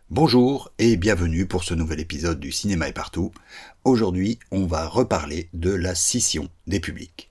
Bonjour et bienvenue pour ce nouvel épisode du Cinéma est partout. Aujourd'hui, on va reparler de la scission des publics.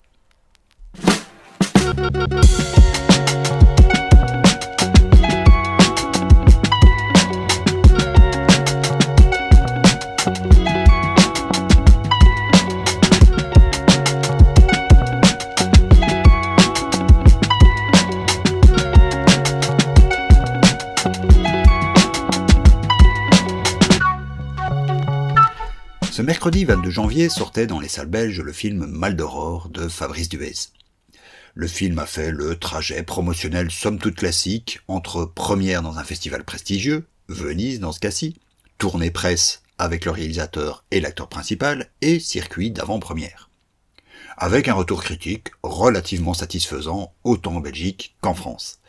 Ce mercredi 22 janvier sortait dans les salles belges le film Maldoror de Fabrice Duez. Le film a fait le trajet promotionnel somme toute classique entre première dans un festival prestigieux, Venise dans ce cas-ci, tournée presse avec le réalisateur et l'acteur principal et circuit d'avant-première. Avec un retour critique relativement satisfaisant autant en Belgique qu'en France.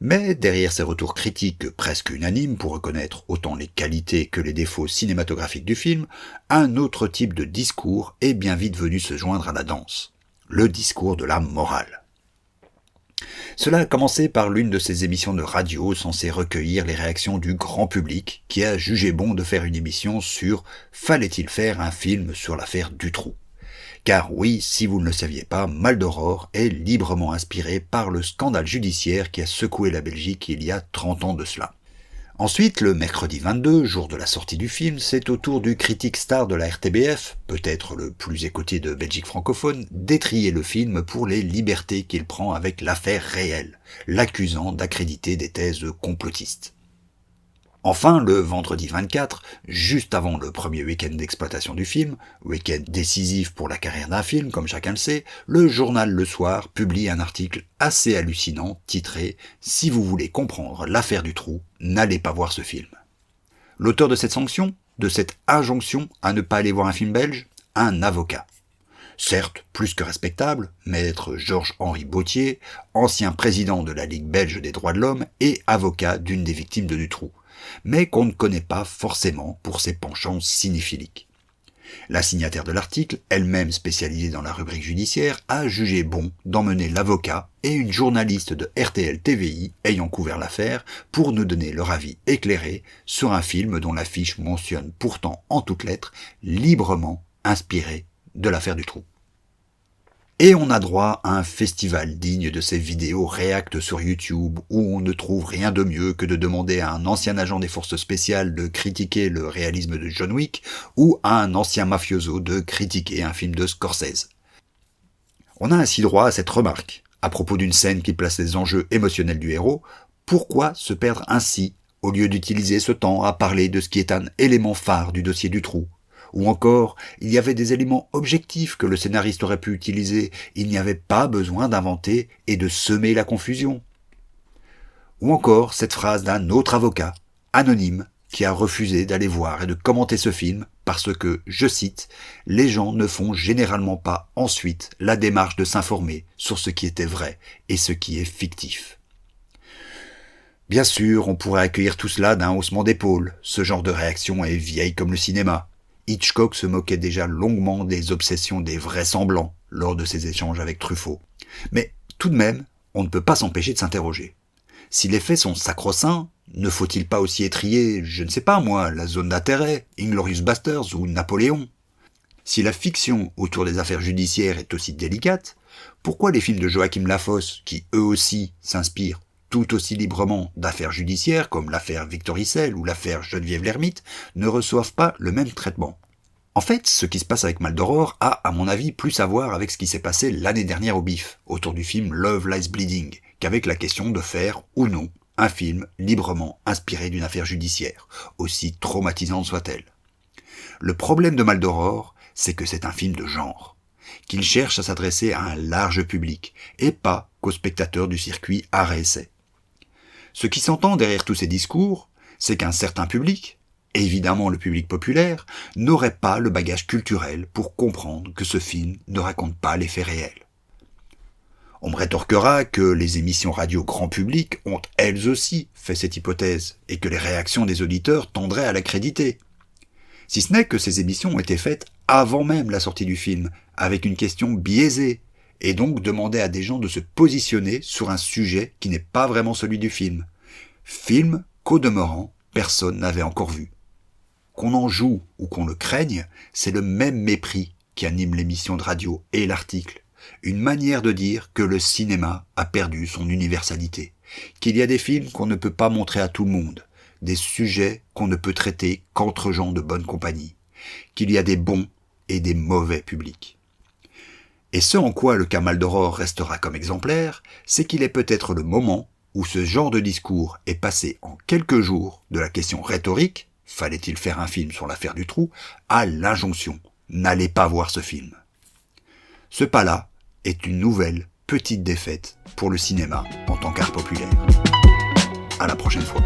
Mais derrière ces retours critiques presque unanimes pour reconnaître autant les qualités que les défauts cinématographiques du film, un autre type de discours est bien vite venu se joindre à la danse. Le discours de la morale. Cela a commencé par l'une de ces émissions de radio censées recueillir les réactions du grand public qui a jugé bon de faire une émission sur « Fallait-il faire un film sur l'affaire Dutroux ?» Car oui, si vous ne le saviez pas, Maldoror est librement inspiré par le scandale judiciaire qui a secoué la Belgique il y a 30 ans de cela. Ensuite, le mercredi 22, jour de la sortie du film, c'est au tour du critique star de la RTBF, peut-être le plus écouté de Belgique francophone, d'étrier le film pour les libertés qu'il prend avec l'affaire réelle, l'accusant d'accréditer des thèses complotistes. Enfin, le vendredi 24, juste avant le premier week-end d'exploitation du film, week-end décisif pour la carrière d'un film, comme chacun le sait, le journal Le Soir publie un article assez hallucinant titré « Si vous voulez comprendre l'affaire Dutroux, n'allez pas voir ce film ». L'auteur de cette sanction, de cette injonction à ne pas aller voir un film belge, un avocat. Certes, plus que respectable, maître Georges-Henri Bautier, ancien président de la Ligue belge des droits de l'homme et avocat d'une des victimes de Dutroux, mais qu'on ne connaît pas forcément pour ses penchants cinéphiliques. La signataire de l'article, elle-même spécialisée dans la rubrique judiciaire, a jugé bon d'emmener l'avocat et une journaliste de RTL TVI ayant couvert l'affaire pour nous donner leur avis éclairé sur un film dont l'affiche mentionne pourtant en toutes lettres librement inspiré de l'affaire Dutroux. Et on a droit à un festival digne de ces vidéos React sur YouTube où on ne trouve rien de mieux que de demander à un ancien agent des forces spéciales de critiquer le réalisme de John Wick ou à un ancien mafioso de critiquer un film de Scorsese. On a ainsi droit à cette remarque, à propos d'une scène qui place les enjeux émotionnels du héros, pourquoi se perdre ainsi au lieu d'utiliser ce temps à parler de ce qui est un élément phare du dossier Dutroux? Ou encore, il y avait des éléments objectifs que le scénariste aurait pu utiliser, il n'y avait pas besoin d'inventer et de semer la confusion. Ou encore, cette phrase d'un autre avocat, anonyme, qui a refusé d'aller voir et de commenter ce film parce que, je cite, « les gens ne font généralement pas ensuite la démarche de s'informer sur ce qui était vrai et ce qui est fictif ». Bien sûr, on pourrait accueillir tout cela d'un haussement d'épaule, ce genre de réaction est vieille comme le cinéma. Hitchcock se moquait déjà longuement des obsessions des vraisemblants lors de ses échanges avec Truffaut. Mais tout de même, on ne peut pas s'empêcher de s'interroger. Si les faits sont sacro-saints, ne faut-il pas aussi étrier, je ne sais pas moi, La Zone d'intérêt, Inglourious Basterds ou Napoléon? Si la fiction autour des affaires judiciaires est aussi délicate, pourquoi les films de Joachim Lafosse, qui eux aussi s'inspirent tout aussi librement d'affaires judiciaires comme l'affaire Victor Issel ou l'affaire Geneviève Lhermitte, ne reçoivent pas le même traitement? En fait, ce qui se passe avec Maldoror a, à mon avis, plus à voir avec ce qui s'est passé l'année dernière au BIF, autour du film Love Lies Bleeding, qu'avec la question de faire, ou non, un film librement inspiré d'une affaire judiciaire, aussi traumatisante soit-elle. Le problème de Maldoror, c'est que c'est un film de genre, qu'il cherche à s'adresser à un large public, et pas qu'aux spectateurs du circuit art-essai. Ce qui s'entend derrière tous ces discours, c'est qu'un certain public, évidemment le public populaire, n'aurait pas le bagage culturel pour comprendre que ce film ne raconte pas les faits réels. On me rétorquera que les émissions radio grand public ont elles aussi fait cette hypothèse et que les réactions des auditeurs tendraient à l'accréditer. Si ce n'est que ces émissions ont été faites avant même la sortie du film, avec une question biaisée, et donc demander à des gens de se positionner sur un sujet qui n'est pas vraiment celui du film. Film qu'au demeurant, personne n'avait encore vu. Qu'on en joue ou qu'on le craigne, c'est le même mépris qui anime l'émission de radio et l'article. Une manière de dire que le cinéma a perdu son universalité, qu'il y a des films qu'on ne peut pas montrer à tout le monde, des sujets qu'on ne peut traiter qu'entre gens de bonne compagnie, qu'il y a des bons et des mauvais publics. Et ce en quoi le cas Maldoror restera comme exemplaire, c'est qu'il est peut-être le moment où ce genre de discours est passé en quelques jours de la question rhétorique, fallait-il faire un film sur l'affaire du trou, à l'injonction, n'allez pas voir ce film. Ce pas-là est une nouvelle petite défaite pour le cinéma en tant qu'art populaire. À la prochaine fois.